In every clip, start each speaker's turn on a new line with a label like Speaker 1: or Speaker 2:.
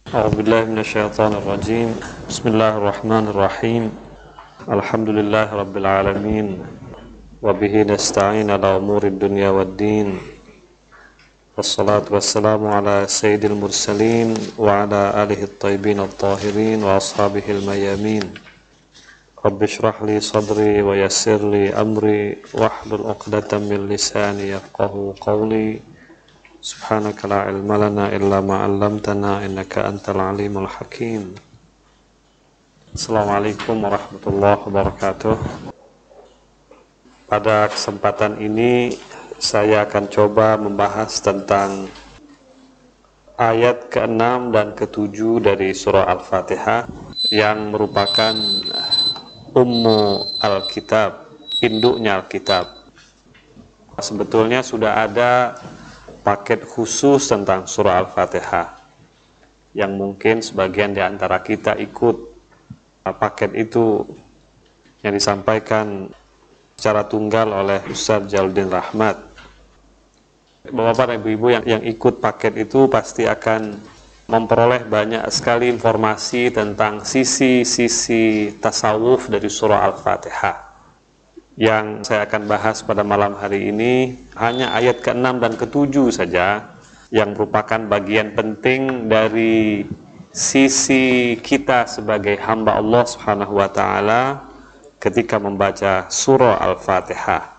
Speaker 1: أعوذ بالله من الشيطان الرجيم. بسم الله الرحمن الرحيم. الحمد لله رب العالمين وبه نستعين على أمور الدنيا والدين والصلاة والسلام على سيد المرسلين وعلى آله الطيبين الطاهرين وأصحابه الميامين. رب اشرح لي صدري ويسر لي أمري واحلل عقدة من لساني يفقهوا قولي. Subhanaka la ilma lana illa ma 'allamtana innaka antal alimul hakim. Assalamualaikum warahmatullahi wabarakatuh. Pada kesempatan ini saya akan coba membahas tentang ayat ke-6 dan ke-7 dari surah Al-Fatihah yang merupakan ummu Alkitab, induknya Alkitab. Sebetulnya sudah ada paket khusus tentang surah Al-Fatihah yang mungkin sebagian di antara kita ikut paket itu yang disampaikan secara tunggal oleh Ustaz Jaludin Rahmat. Bapak-bapak dan ibu-ibu yang ikut paket itu pasti akan memperoleh banyak sekali informasi tentang sisi-sisi tasawuf dari surah Al-Fatihah. Yang saya akan bahas pada malam hari ini hanya ayat ke-6 dan ke-7 saja, yang merupakan bagian penting dari sisi kita sebagai hamba Allah Subhanahu wa Ta'ala ketika membaca surah Al-Fatihah.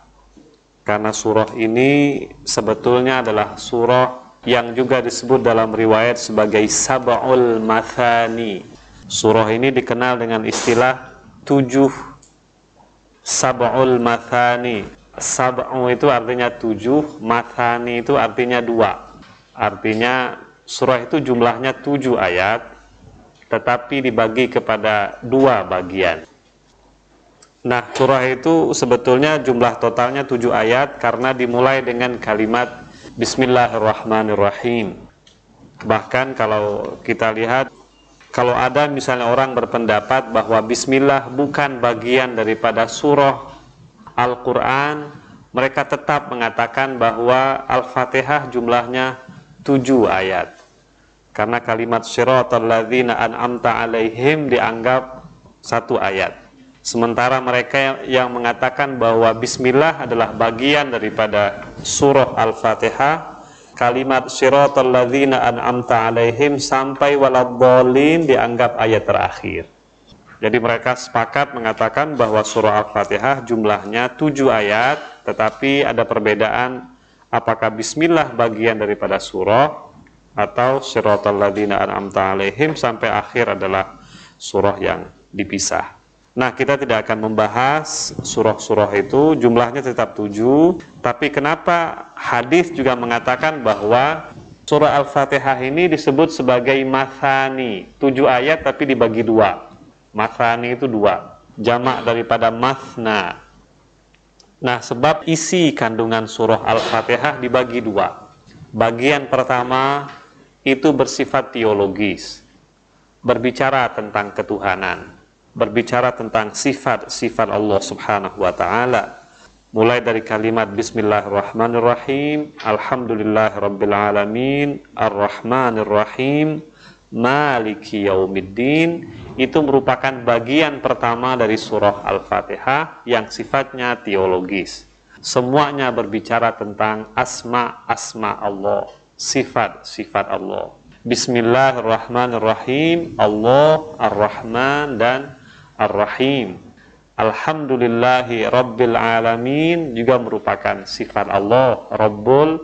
Speaker 1: Karena surah ini sebetulnya adalah surah yang juga disebut dalam riwayat sebagai Sab'ul Mathani. Surah ini dikenal dengan istilah 7 Sab'ul Mathani. Sab'u itu artinya 7, Mathani itu artinya 2. Artinya surah itu jumlahnya 7 ayat, tetapi dibagi kepada 2 bagian. Nah, surah itu sebetulnya jumlah totalnya 7 ayat karena dimulai dengan kalimat Bismillahirrahmanirrahim. Bahkan kalau kita lihat, kalau ada misalnya orang berpendapat bahwa Bismillah bukan bagian daripada surah Al-Quran, mereka tetap mengatakan bahwa Al-Fatihah jumlahnya 7 ayat. Karena kalimat Shiratal ladzina an'amta alaihim dianggap 1 ayat. Sementara mereka yang mengatakan bahwa Bismillah adalah bagian daripada surah Al-Fatihah, kalimat Shiratal ladzina an'amta alaihim sampai waladhdallin dianggap ayat terakhir. Jadi mereka sepakat mengatakan bahwa surah Al-Fatihah jumlahnya 7 ayat, tetapi ada perbedaan apakah Bismillah bagian daripada surah atau Shiratal ladzina an'amta alaihim sampai akhir adalah surah yang dipisah. Nah, kita tidak akan membahas surah-surah itu, jumlahnya tetap 7, tapi kenapa hadis juga mengatakan bahwa surah Al-Fatihah ini disebut sebagai Mathani, 7 ayat tapi dibagi 2. Mathani itu 2, jamak daripada Mathna. Nah, sebab isi kandungan surah Al-Fatihah dibagi 2. Bagian pertama itu bersifat teologis, berbicara tentang ketuhanan, berbicara tentang sifat-sifat Allah Subhanahu wa Ta'ala, mulai dari kalimat Bismillahirrahmanirrahim, Alhamdulillahirabbil alamin, Ar-Rahmanirrahim, Maliki Yaumiddin. Itu merupakan bagian pertama dari surah Al-Fatihah yang sifatnya teologis. Semuanya berbicara tentang asma-asma Allah, sifat-sifat Allah. Bismillahirrahmanirrahim, Allah Ar-Rahman dan Ar-Rahim. Alhamdulillahi Rabbil Alamin juga merupakan sifat Allah, Rabbul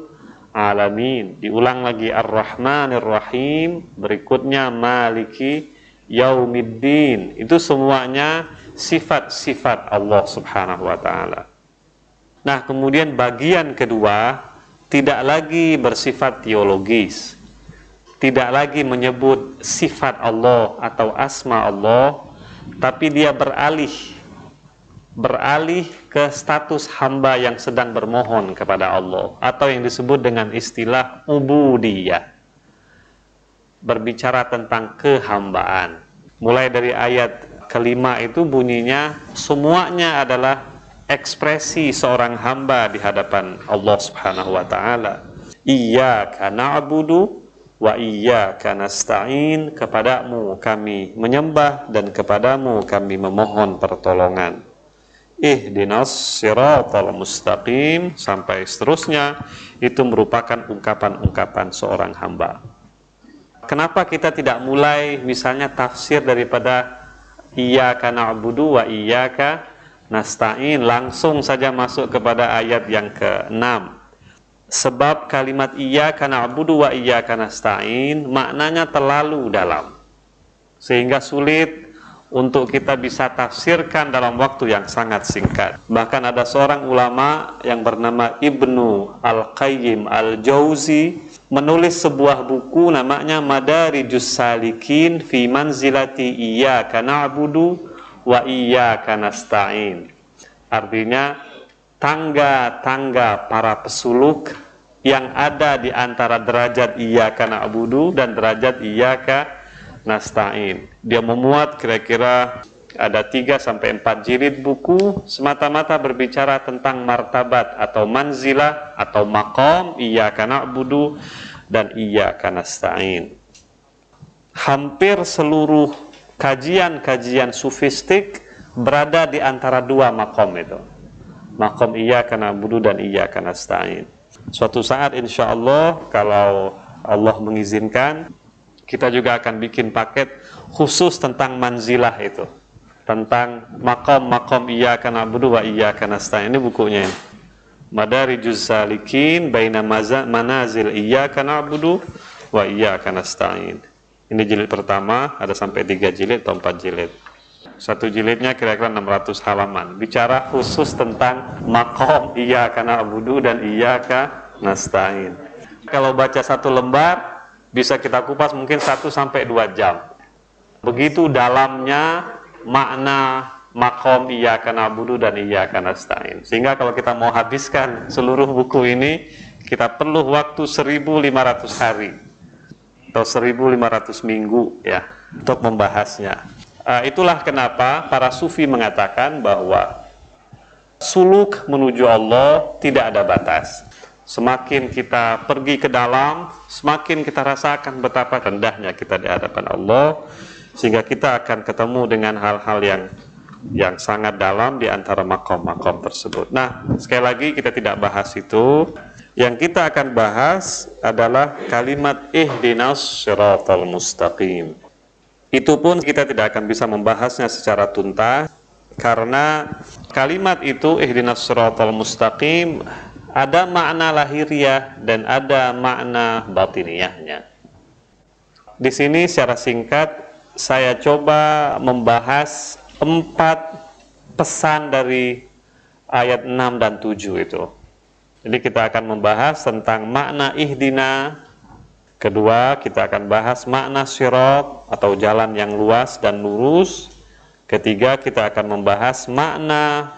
Speaker 1: Alamin. Diulang lagi Ar-Rahmanir-Rahim, berikutnya Maliki Yaumiddin. Itu semuanya sifat-sifat Allah Subhanahu wa Ta'ala. Nah, kemudian bagian kedua tidak lagi bersifat teologis, tidak lagi menyebut sifat Allah atau asma Allah, tapi dia beralih ke status hamba yang sedang bermohon kepada Allah, atau yang disebut dengan istilah ubudiyah, berbicara tentang kehambaan. Mulai dari ayat kelima itu bunyinya semuanya adalah ekspresi seorang hamba di hadapan Allah Subhanahu wa Ta'ala. Iyyaka na'budu wa iyyaka nasta'in, kepadamu kami menyembah dan kepadamu kami memohon pertolongan. Ihdinas siratal mustaqim, sampai seterusnya. Itu merupakan ungkapan-ungkapan seorang hamba. Kenapa kita tidak mulai misalnya tafsir daripada iyyaka na'budu wa iyyaka nasta'in, langsung saja masuk kepada ayat yang ke-6? Sebab kalimat iyyaka na'budu wa iyyaka nasta'in maknanya terlalu dalam, sehingga sulit untuk kita bisa tafsirkan dalam waktu yang sangat singkat. Bahkan ada seorang ulama yang bernama Ibnu Al-Qayyim Al-Jauzi menulis sebuah buku namanya Madarijus Salikin fi manzilati iyyaka na'budu wa iyyaka nasta'in. Artinya tangga-tangga para pesuluk yang ada di antara derajat iyyaka na'budu dan derajat iyyaka nasta'in. Dia memuat kira-kira ada 3-4 jilid buku semata-mata berbicara tentang martabat atau manzilah atau maqam iyyaka na'budu dan iyyaka nasta'in. Hampir seluruh kajian-kajian sufistik berada di antara dua maqam itu. Maqam iyyaka na'budu dan iyyaka nasta'in. Suatu saat insya Allah, kalau Allah mengizinkan, kita juga akan bikin paket khusus tentang manzilah itu, tentang maqam iyyaka na'budu wa iyyaka nasta'in. Ini bukunya ini. Madarijus Salikin baina manazil iyyaka na'budu wa iyyaka nasta'in. Ini jilid pertama, ada sampai 3 jilid atau 4 jilid. Satu jilidnya kira-kira 600 halaman, bicara khusus tentang maqam iyyaka na'budu dan iyyaka nasta'in. Kalau baca satu lembar bisa kita kupas mungkin 1-2 jam. Begitu dalamnya makna maqam iyyaka na'budu dan iyyaka nasta'in. Sehingga kalau kita mau habiskan seluruh buku ini, kita perlu waktu 1500 hari atau 1500 minggu ya untuk membahasnya. Itulah kenapa para sufi mengatakan bahwa suluk menuju Allah tidak ada batas. Semakin kita pergi ke dalam, semakin kita rasakan betapa rendahnya kita di hadapan Allah, sehingga kita akan ketemu dengan hal-hal yang sangat dalam di antara maqam-maqam tersebut. Nah, sekali lagi kita tidak bahas itu. Yang kita akan bahas adalah kalimat ihdinas siratal mustaqim. Itu pun kita tidak akan bisa membahasnya secara tuntas, karena kalimat itu ihdinas siratal mustaqim ada makna lahiriah dan ada makna batiniyahnya. Di sini secara singkat saya coba membahas 4 pesan dari ayat 6 dan 7 itu. Jadi kita akan membahas tentang makna ihdina. Kedua, kita akan bahas makna sirat atau jalan yang luas dan lurus. Ketiga, kita akan membahas makna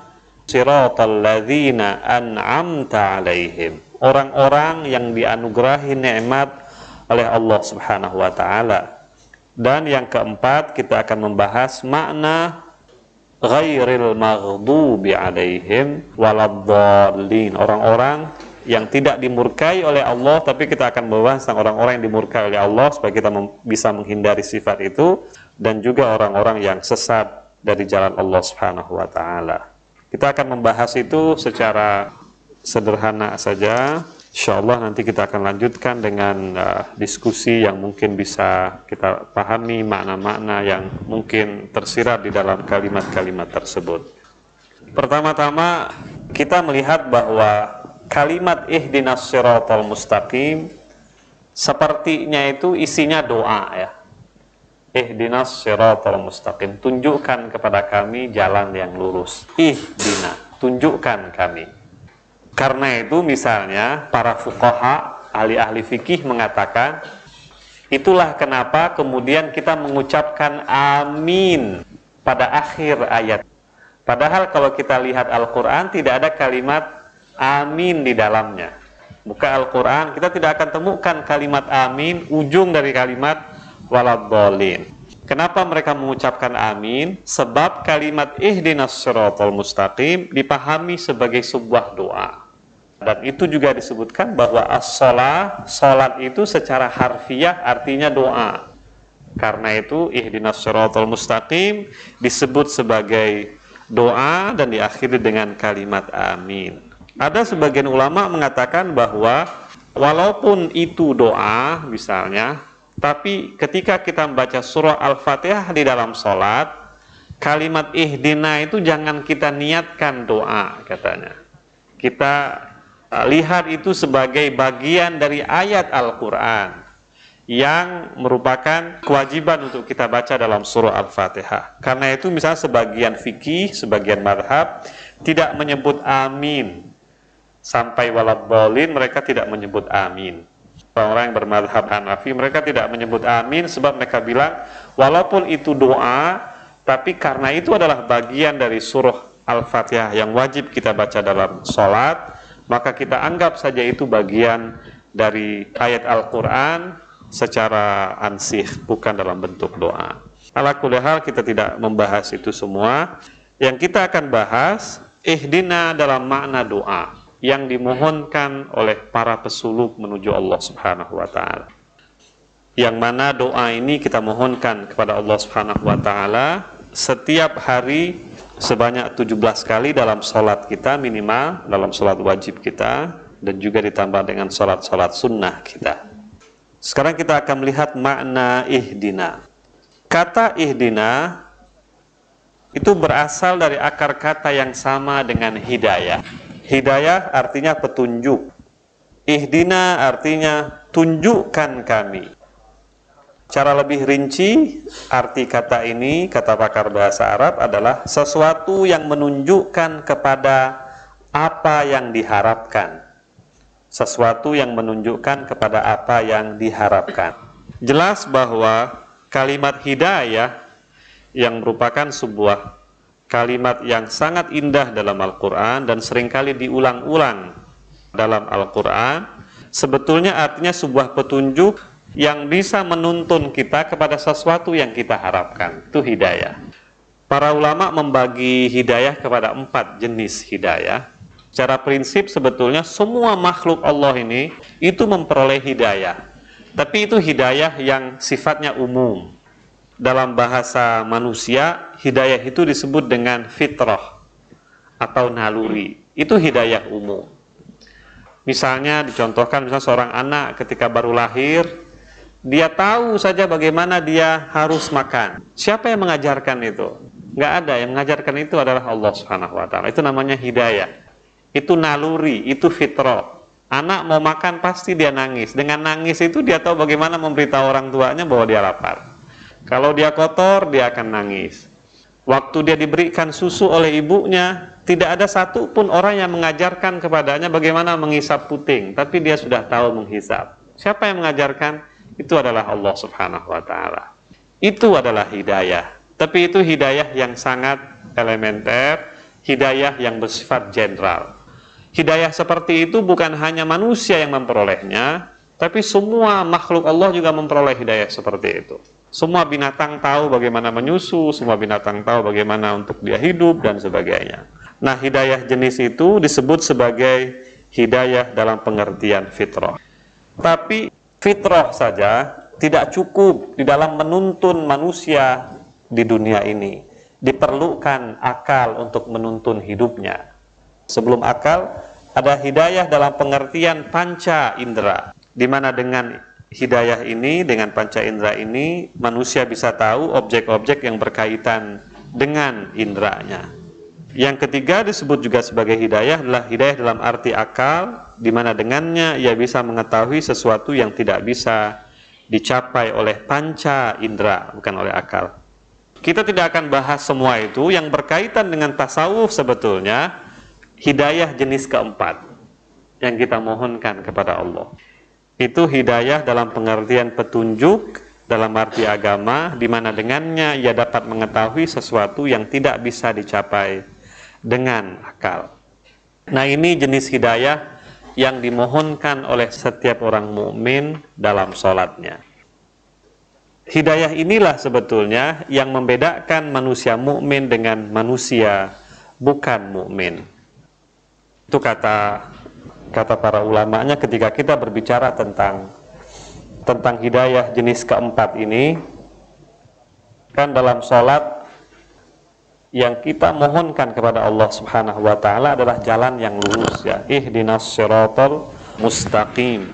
Speaker 1: siratal ladzina an'amta alaihim, orang-orang yang dianugerahi nikmat oleh Allah Subhanahu wa taala. Dan yang keempat, kita akan membahas makna ghairil maghdubi alaihim waladdallin, orang-orang yang tidak dimurkai oleh Allah, tapi kita akan membahas tentang orang-orang yang dimurkai oleh Allah supaya kita bisa menghindari sifat itu, dan juga orang-orang yang sesat dari jalan Allah Subhanahu wa taala. Kita akan membahas itu secara sederhana saja. Insyaallah nanti kita akan lanjutkan dengan diskusi yang mungkin bisa kita pahami makna-makna yang mungkin tersirat di dalam kalimat-kalimat tersebut. Pertama-tama kita melihat bahwa kalimat ihdinas siratal mustaqim sepertinya itu isinya doa ya. Ihdinas siratal mustaqim, tunjukkan kepada kami jalan yang lurus. Ihdina, tunjukkan kami. Karena itu misalnya para fuqaha, ahli-ahli fikih mengatakan, itulah kenapa kemudian kita mengucapkan amin pada akhir ayat. Padahal kalau kita lihat Al-Quran tidak ada kalimat amin di dalamnya. Buka Al-Quran, kita tidak akan temukan kalimat amin, ujung dari kalimat waladdallin. Kenapa mereka mengucapkan amin? Sebab kalimat ihdinas siratal mustaqim dipahami sebagai sebuah doa. Dan itu juga disebutkan bahwa as-shalah, salat itu secara harfiah artinya doa. Karena itu ihdinas shiratal mustaqim disebut sebagai doa dan diakhiri dengan kalimat amin. Ada sebagian ulama mengatakan bahwa walaupun itu doa misalnya, tapi ketika kita membaca surah Al-Fatihah di dalam sholat, kalimat ihdina itu jangan kita niatkan doa katanya. Kita lihat itu sebagai bagian dari ayat Al-Quran yang merupakan kewajiban untuk kita baca dalam surah Al-Fatihah. Karena itu misalnya sebagian fikih, sebagian madhab tidak menyebut amin. Sampai waladhdallin mereka tidak menyebut amin. Orang yang bermadhab Hanafi mereka tidak menyebut amin sebab mereka bilang walaupun itu doa, tapi karena itu adalah bagian dari surah Al-Fatihah yang wajib kita baca dalam sholat, maka kita anggap saja itu bagian dari ayat Al-Quran secara ansih, bukan dalam bentuk doa. Ala kulli hal kita tidak membahas itu semua. Yang kita akan bahas ihdina dalam makna doa yang dimohonkan oleh para pesuluk menuju Allah Subhanahu wa taala. Yang mana doa ini kita mohonkan kepada Allah Subhanahu wa taala setiap hari sebanyak 17 kali dalam salat kita minimal, dalam salat wajib kita, dan juga ditambah dengan salat-salat sunnah kita. Sekarang kita akan melihat makna ihdina. Kata ihdina itu berasal dari akar kata yang sama dengan hidayah. Hidayah artinya petunjuk. Ihdina artinya tunjukkan kami. Cara lebih rinci, arti kata ini, kata pakar bahasa Arab adalah sesuatu yang menunjukkan kepada apa yang diharapkan. Sesuatu yang menunjukkan kepada apa yang diharapkan. Jelas bahwa kalimat hidayah yang merupakan sebuah kalimat yang sangat indah dalam Al-Quran dan seringkali diulang-ulang dalam Al-Quran, sebetulnya artinya sebuah petunjuk yang bisa menuntun kita kepada sesuatu yang kita harapkan. Itu hidayah. Para ulama membagi hidayah kepada 4 jenis hidayah. Secara prinsip sebetulnya semua makhluk Allah ini itu memperoleh hidayah. Tapi itu hidayah yang sifatnya umum. Dalam bahasa manusia, hidayah itu disebut dengan fitrah atau naluri. Itu hidayah umum. Misalnya dicontohkan seorang anak ketika baru lahir, dia tahu saja bagaimana dia harus makan. Siapa yang mengajarkan itu? Nggak ada. Yang mengajarkan itu adalah Allah Subhanahu wa taala. Itu namanya hidayah. Itu naluri, itu fitrah. Anak mau makan pasti dia nangis. Dengan nangis itu dia tahu bagaimana memberitahu orang tuanya bahwa dia lapar. Kalau dia kotor, dia akan nangis. Waktu dia diberikan susu oleh ibunya, tidak ada satupun orang yang mengajarkan kepadanya bagaimana menghisap puting, tapi dia sudah tahu menghisap. Siapa yang mengajarkan? Itu adalah Allah Subhanahu wa taala. Itu adalah hidayah. Tapi itu hidayah yang sangat elementer, hidayah yang bersifat general. Hidayah seperti itu bukan hanya manusia yang memperolehnya, tapi semua makhluk Allah juga memperoleh hidayah seperti itu. Semua binatang tahu bagaimana menyusu, semua binatang tahu bagaimana untuk dia hidup, dan sebagainya. Nah, hidayah jenis itu disebut sebagai hidayah dalam pengertian fitrah. Tapi fitrah saja tidak cukup di dalam menuntun manusia di dunia ini. Diperlukan akal untuk menuntun hidupnya. Sebelum akal, ada hidayah dalam pengertian panca indera, di mana dengan hidayah ini, dengan panca indera ini, manusia bisa tahu objek-objek yang berkaitan dengan inderanya. Yang ketiga disebut juga sebagai hidayah adalah hidayah dalam arti akal, di mana dengannya ia bisa mengetahui sesuatu yang tidak bisa dicapai oleh panca indera, bukan oleh akal. Kita tidak akan bahas semua itu. Yang berkaitan dengan tasawuf sebetulnya hidayah jenis keempat yang kita mohonkan kepada Allah. Itu hidayah dalam pengertian petunjuk dalam arti agama, di mana dengannya ia dapat mengetahui sesuatu yang tidak bisa dicapai dengan akal. Nah, ini jenis hidayah yang dimohonkan oleh setiap orang mukmin dalam sholatnya. Hidayah inilah sebetulnya yang membedakan manusia mukmin dengan manusia bukan mukmin. Itu kata kata para ulamanya ketika kita berbicara tentang hidayah jenis keempat ini, kan dalam sholat yang kita mohonkan kepada Allah Subhanahu wa ta'ala adalah jalan yang lurus, ya, ihdinas siratal mustaqim.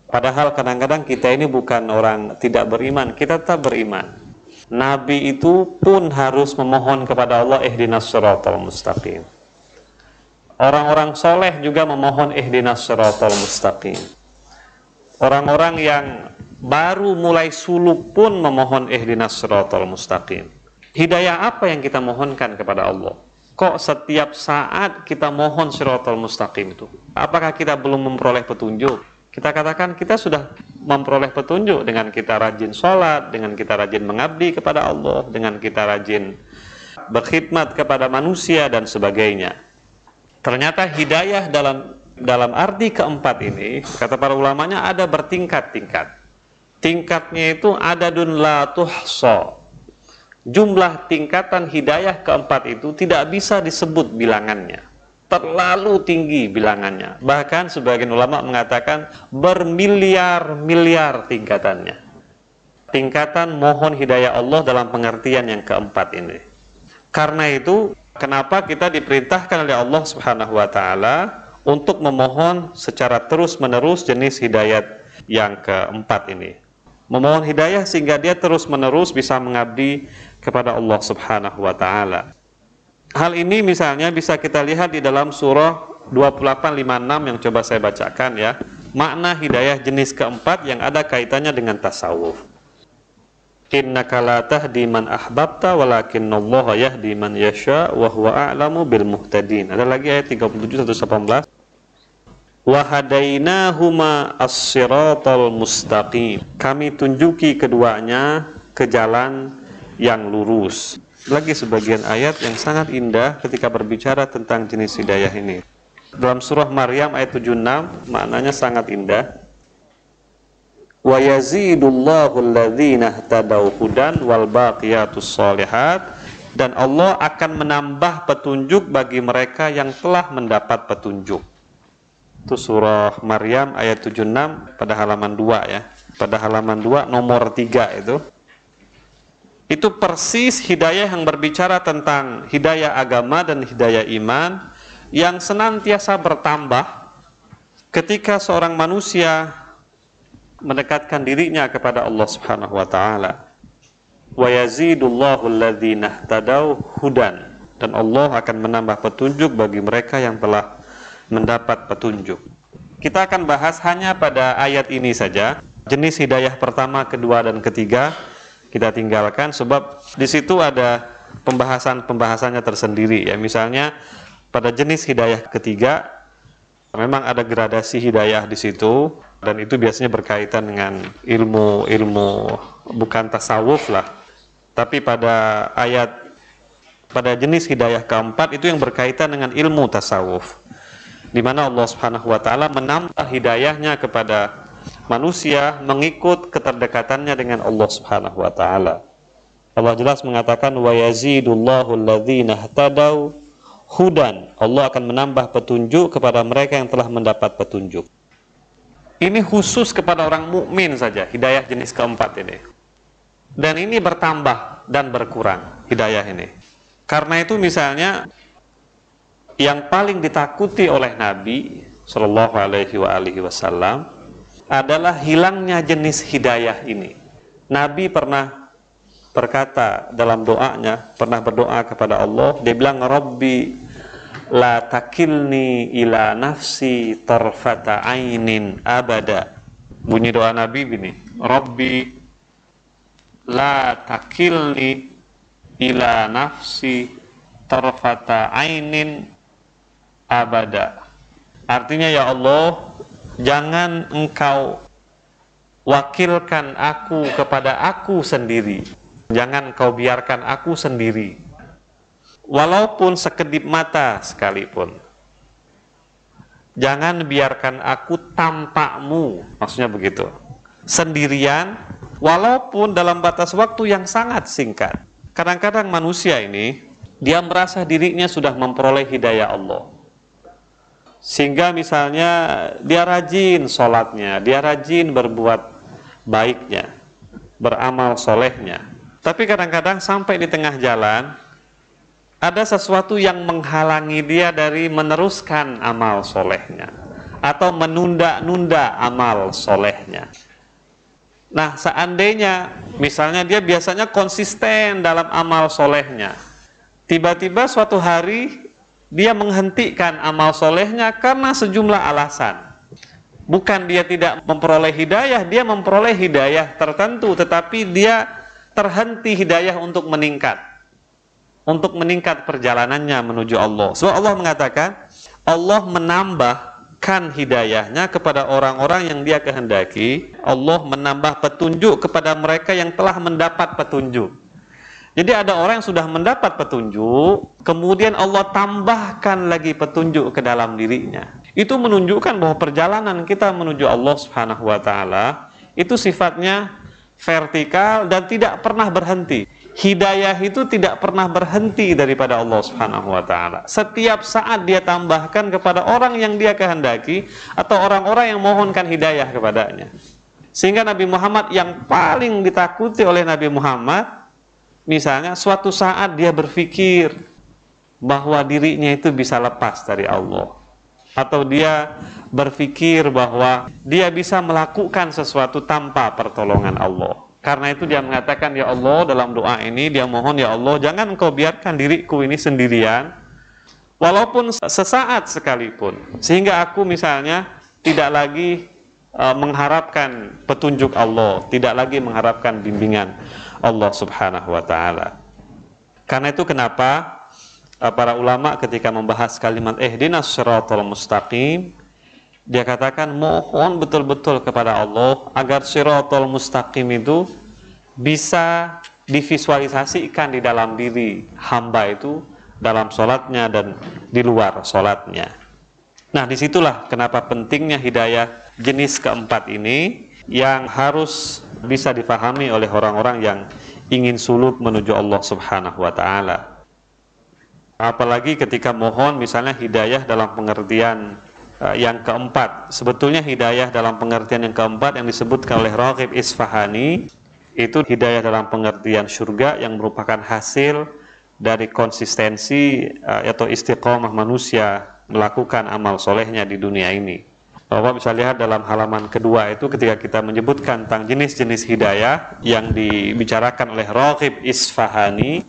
Speaker 1: Padahal kadang-kadang kita ini bukan orang tidak beriman, kita tetap beriman. Nabi itu pun harus memohon kepada Allah ihdinas siratal mustaqim. Orang-orang soleh juga memohon ihdinas siratal mustaqim. Orang-orang yang baru mulai suluk pun memohon ihdinas siratal mustaqim. Hidayah apa yang kita mohonkan kepada Allah? Kok setiap saat kita mohon siratal mustaqim itu? Apakah kita belum memperoleh petunjuk? Kita katakan kita sudah memperoleh petunjuk dengan kita rajin sholat, dengan kita rajin mengabdi kepada Allah, dengan kita rajin berkhidmat kepada manusia dan sebagainya. Ternyata hidayah dalam arti keempat ini, kata para ulamanya, ada bertingkat-tingkat. Tingkatnya itu adadun la tuhsa. Jumlah tingkatan hidayah keempat itu tidak bisa disebut bilangannya. Terlalu tinggi bilangannya. Bahkan sebagian ulama mengatakan bermiliar-miliar tingkatannya. Tingkatan mohon hidayah Allah dalam pengertian yang keempat ini. Karena itu, kenapa kita diperintahkan oleh Allah Subhanahu wa ta'ala untuk memohon secara terus-menerus jenis hidayat yang keempat ini. Memohon hidayah sehingga dia terus-menerus bisa mengabdi kepada Allah Subhanahu wa ta'ala. Hal ini misalnya bisa kita lihat di dalam surah 2856 yang coba saya bacakan, ya. Makna hidayah jenis keempat yang ada kaitannya dengan tasawuf. Innaka la tahdi man ahbabta walakinallaha yahdi man yasha wa huwa a'lamu bil muhtadin. Ada lagi ayat 37 118. Wa hadainahuma as-siratal mustaqim. Kami tunjuki keduanya ke jalan yang lurus. Lagi sebagian ayat yang sangat indah ketika berbicara tentang jenis hidayah ini. Dalam surah Maryam ayat 76 maknanya sangat indah. Wa yazidullahu alladhina ihtadaw hudan wal baqiyatus shalihat, dan Allah akan menambah petunjuk bagi mereka yang telah mendapat petunjuk. Itu surah Maryam ayat 76 pada halaman 2, ya. Pada halaman 2 nomor 3 itu. Itu persis hidayah yang berbicara tentang hidayah agama dan hidayah iman yang senantiasa bertambah ketika seorang manusia mendekatkan dirinya kepada Allah Subhanahu wa ta'ala. Wa yazidullahu alladhina ihtadaw hudan, dan Allah akan menambah petunjuk bagi mereka yang telah mendapat petunjuk. Kita akan bahas hanya pada ayat ini saja. Jenis hidayah pertama, kedua, dan ketiga kita tinggalkan sebab di situ ada pembahasannya tersendiri, ya. Misalnya pada jenis hidayah ketiga memang ada gradasi hidayah di situ, dan itu biasanya berkaitan dengan ilmu bukan tasawuf lah. Tapi pada jenis hidayah keempat itu yang berkaitan dengan ilmu tasawuf, di mana Allah Subhanahu wa ta'ala menambah hidayahnya kepada manusia mengikut keterdekatannya dengan Allah Subhanahu wa ta'ala. Allah jelas mengatakan wa yazidullahu alladhina ihtadaw hudan. Allah akan menambah petunjuk kepada mereka yang telah mendapat petunjuk. Ini khusus kepada orang mukmin saja hidayah jenis keempat ini. Dan ini bertambah dan berkurang hidayah ini. Karena itu misalnya yang paling ditakuti oleh Nabi Shallallahu alaihi wasallam adalah hilangnya jenis hidayah ini. Nabi pernah berkata dalam doanya, pernah berdoa kepada Allah, dia bilang, Rabbi la takilni ila nafsi tarfata ainin abada. Bunyi doa Nabi ini, Rabbi la takilni ila nafsi tarfata ainin abada. Artinya, ya Allah, jangan engkau wakilkan aku kepada aku sendiri. Jangan kau biarkan aku sendiri, walaupun sekedip mata sekalipun. Jangan biarkan aku tanpamu, maksudnya begitu, sendirian, walaupun dalam batas waktu yang sangat singkat. Kadang-kadang manusia ini, dia merasa dirinya sudah memperoleh hidayah Allah. Sehingga misalnya dia rajin sholatnya, dia rajin berbuat baiknya, beramal solehnya. Tapi kadang-kadang sampai di tengah jalan, ada sesuatu yang menghalangi dia dari meneruskan amal solehnya, atau menunda-nunda amal solehnya. Nah, seandainya misalnya dia biasanya konsisten dalam amal solehnya, tiba-tiba suatu hari dia menghentikan amal solehnya karena sejumlah alasan. Bukan dia tidak memperoleh hidayah, dia memperoleh hidayah tertentu, tetapi dia terhenti hidayah untuk meningkat perjalanannya menuju Allah. Sebab Allah mengatakan, Allah menambahkan hidayahnya kepada orang-orang yang dia kehendaki. Allah menambah petunjuk kepada mereka yang telah mendapat petunjuk. Jadi ada orang yang sudah mendapat petunjuk, kemudian Allah tambahkan lagi petunjuk ke dalam dirinya. Itu menunjukkan bahwa perjalanan kita menuju Allah Subhanahu wa taala itu sifatnya vertikal dan tidak pernah berhenti. Hidayah itu tidak pernah berhenti daripada Allah Subhanahu wa taala. Setiap saat dia tambahkan kepada orang yang dia kehendaki atau orang-orang yang mohonkan hidayah kepadanya. Sehingga Nabi Muhammad yang paling ditakuti oleh Nabi Muhammad, misalnya suatu saat dia berpikir bahwa dirinya itu bisa lepas dari Allah, atau dia berpikir bahwa dia bisa melakukan sesuatu tanpa pertolongan Allah. Karena itu dia mengatakan, ya Allah, dalam doa ini dia mohon, ya Allah, jangan engkau biarkan diriku ini sendirian walaupun sesaat sekalipun, sehingga aku misalnya tidak lagi mengharapkan petunjuk Allah, tidak lagi mengharapkan bimbingan Allah Subhanahu wa taala. Karena itu kenapa para ulama ketika membahas kalimat ihdinas siratal mustaqim, dia katakan mohon betul-betul kepada Allah agar siratal mustaqim itu bisa divisualisasikan di dalam diri hamba itu dalam sholatnya dan di luar sholatnya. Nah, disitulah kenapa pentingnya hidayah jenis keempat ini yang harus bisa difahami oleh orang-orang yang ingin suluk menuju Allah Subhanahu wa taala. Apalagi ketika mohon misalnya hidayah dalam pengertian yang keempat. Sebetulnya hidayah dalam pengertian yang keempat yang disebutkan oleh Raghib Isfahani itu hidayah dalam pengertian surga yang merupakan hasil dari konsistensi atau istiqomah manusia melakukan amal solehnya di dunia ini. Bapak bisa lihat dalam halaman kedua itu ketika kita menyebutkan tentang jenis-jenis hidayah yang dibicarakan oleh Raghib Isfahani,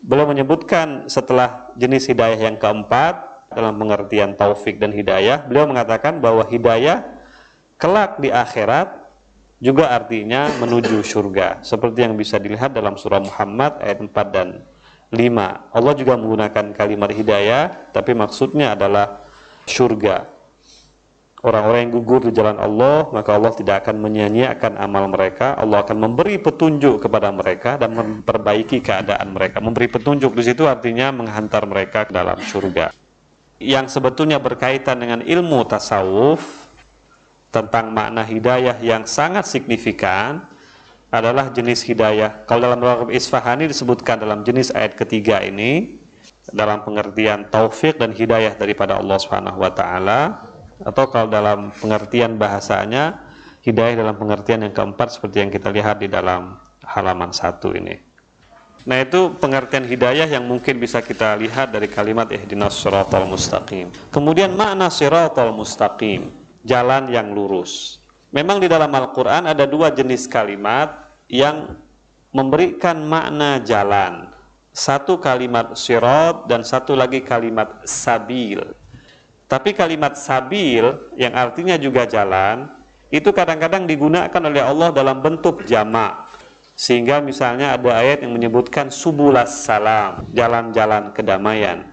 Speaker 1: beliau menyebutkan setelah jenis hidayah yang keempat dalam pengertian taufik dan hidayah, beliau mengatakan bahwa hidayah kelak di akhirat juga artinya menuju surga, seperti yang bisa dilihat dalam surah Muhammad ayat 4 dan 5. Allah juga menggunakan kalimat hidayah, tapi maksudnya adalah surga. Orang-orang yang gugur di jalan Allah, maka Allah tidak akan menyia-nyiakan amal mereka. Allah akan memberi petunjuk kepada mereka dan memperbaiki keadaan mereka. Memberi petunjuk di situ artinya menghantar mereka ke dalam surga. Yang sebetulnya berkaitan dengan ilmu tasawuf tentang makna hidayah yang sangat signifikan adalah jenis hidayah. Kalau dalam Raghib Isfahani disebutkan dalam jenis ayat ketiga ini dalam pengertian taufik dan hidayah daripada Allah Subhanahu wa taala, atau kalau dalam pengertian bahasanya hidayah dalam pengertian yang keempat seperti yang kita lihat di dalam halaman 1 ini. Nah, itu pengertian hidayah yang mungkin bisa kita lihat dari kalimat ihdinas siratal mustaqim. Kemudian makna siratal mustaqim, jalan yang lurus. Memang di dalam Al-Quran ada dua jenis kalimat yang memberikan makna jalan. Satu kalimat sirat dan satu lagi kalimat sabil. Tapi kalimat sabil yang artinya juga jalan, itu kadang-kadang digunakan oleh Allah dalam bentuk jamak. Sehingga misalnya ada ayat yang menyebutkan subulas salam, jalan-jalan kedamaian.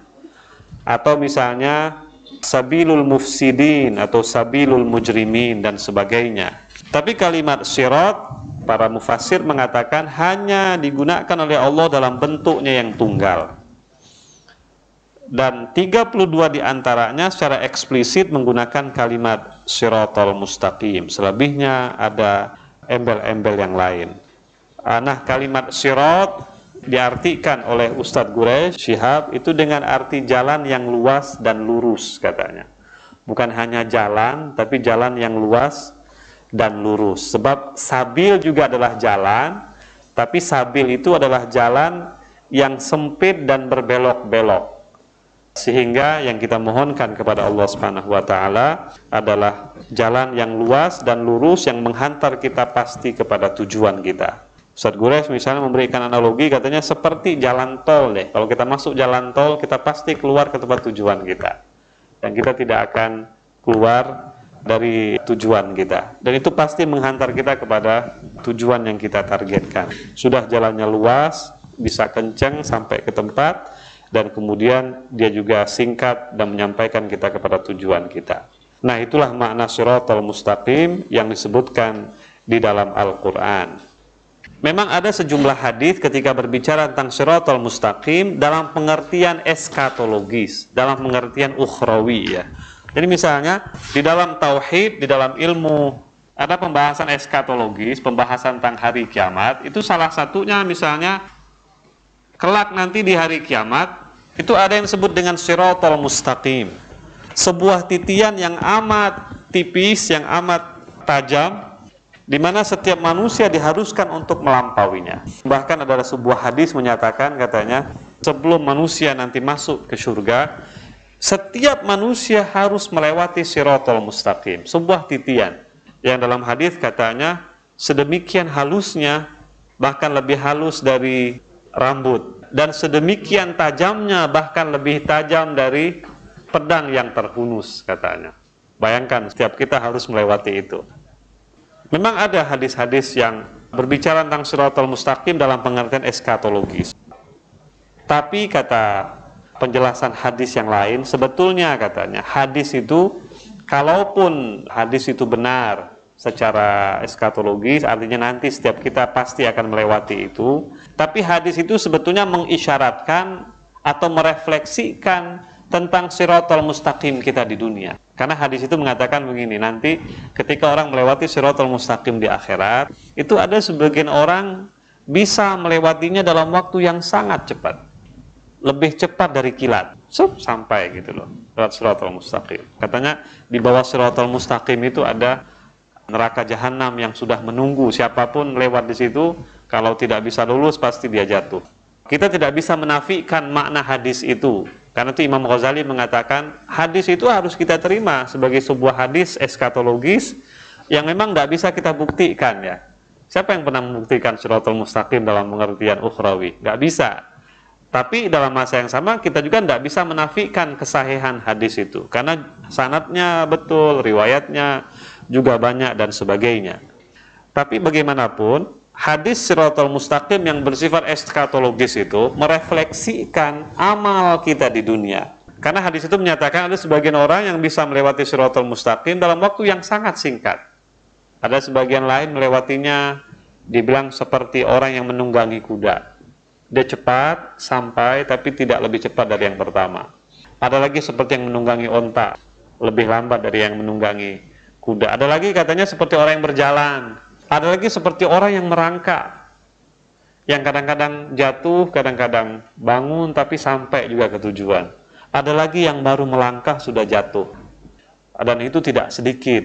Speaker 1: Atau misalnya sabilul mufsidin atau sabilul mujrimin dan sebagainya. Tapi kalimat sirat, para mufassir mengatakan hanya digunakan oleh Allah dalam bentuknya yang tunggal. Dan 32 diantaranya secara eksplisit menggunakan kalimat siratal mustaqim. Selebihnya ada embel-embel yang lain. Nah, kalimat sirat diartikan oleh Ustadz Quraisy Syihab itu dengan arti jalan yang luas dan lurus katanya. Bukan hanya jalan, tapi jalan yang luas dan lurus. Sebab sabil juga adalah jalan, tapi sabil itu adalah jalan yang sempit dan berbelok-belok. Sehingga yang kita mohonkan kepada Allah Subhanahu wa taala adalah jalan yang luas dan lurus yang menghantar kita pasti kepada tujuan kita. Ustaz Gures misalnya memberikan analogi, katanya seperti jalan tol deh. Kalau kita masuk jalan tol, kita pasti keluar ke tempat tujuan kita. Dan kita tidak akan keluar dari tujuan kita. Dan itu pasti menghantar kita kepada tujuan yang kita targetkan. Sudah jalannya luas, bisa kenceng sampai ke tempat, dan kemudian dia juga singkat dan menyampaikan kita kepada tujuan kita. Nah, itulah makna Shiratal Mustaqim yang disebutkan di dalam Al-Quran. Memang ada sejumlah hadis ketika berbicara tentang Shiratal Mustaqim dalam pengertian eskatologis, dalam pengertian ukhrawi ya. Jadi misalnya di dalam tauhid, di dalam ilmu ada pembahasan eskatologis, pembahasan tentang hari kiamat. Itu salah satunya misalnya kelak nanti di hari kiamat itu ada yang disebut dengan Shiratal Mustaqim. Sebuah titian yang amat tipis, yang amat tajam, di mana setiap manusia diharuskan untuk melampauinya. Bahkan ada sebuah hadis menyatakan, katanya sebelum manusia nanti masuk ke surga, setiap manusia harus melewati Shiratal Mustaqim, sebuah titian yang dalam hadis katanya sedemikian halusnya, bahkan lebih halus dari rambut, dan sedemikian tajamnya, bahkan lebih tajam dari pedang yang terhunus, katanya. Bayangkan setiap kita harus melewati itu. Memang ada hadis-hadis yang berbicara tentang Shiratal Mustaqim dalam pengertian eskatologis. Tapi kata penjelasan hadis yang lain, sebetulnya katanya hadis itu, kalaupun hadis itu benar secara eskatologis, artinya nanti setiap kita pasti akan melewati itu, tapi hadis itu sebetulnya mengisyaratkan atau merefleksikan tentang Shiratal Mustaqim kita di dunia. Karena hadis itu mengatakan begini, nanti ketika orang melewati Shiratal Mustaqim di akhirat, itu ada sebagian orang bisa melewatinya dalam waktu yang sangat cepat, lebih cepat dari kilat, sampai gitu loh, lewat Shiratal Mustaqim. Katanya di bawah Shiratal Mustaqim itu ada neraka jahanam yang sudah menunggu siapapun lewat di situ, kalau tidak bisa lulus pasti dia jatuh. Kita tidak bisa menafikan makna hadis itu. Karena itu Imam Ghazali mengatakan hadis itu harus kita terima sebagai sebuah hadis eskatologis yang memang tidak bisa kita buktikan ya. Siapa yang pernah membuktikan Shiratal Mustaqim dalam pengertian ukhrawi? Nggak bisa. Tapi dalam masa yang sama kita juga tidak bisa menafikan kesahihan hadis itu. Karena sanadnya betul, riwayatnya juga banyak dan sebagainya. Tapi bagaimanapun, hadis Shiratal Mustaqim yang bersifat eskatologis itu merefleksikan amal kita di dunia. Karena hadis itu menyatakan ada sebagian orang yang bisa melewati Shiratal Mustaqim dalam waktu yang sangat singkat. Ada sebagian lain melewatinya dibilang seperti orang yang menunggangi kuda. Dia cepat sampai tapi tidak lebih cepat dari yang pertama. Ada lagi seperti yang menunggangi onta, lebih lambat dari yang menunggangi kuda. Ada lagi katanya seperti orang yang berjalan. Ada lagi seperti orang yang merangkak, yang kadang-kadang jatuh, kadang-kadang bangun, tapi sampai juga ke tujuan. Ada lagi yang baru melangkah sudah jatuh. Dan itu tidak sedikit.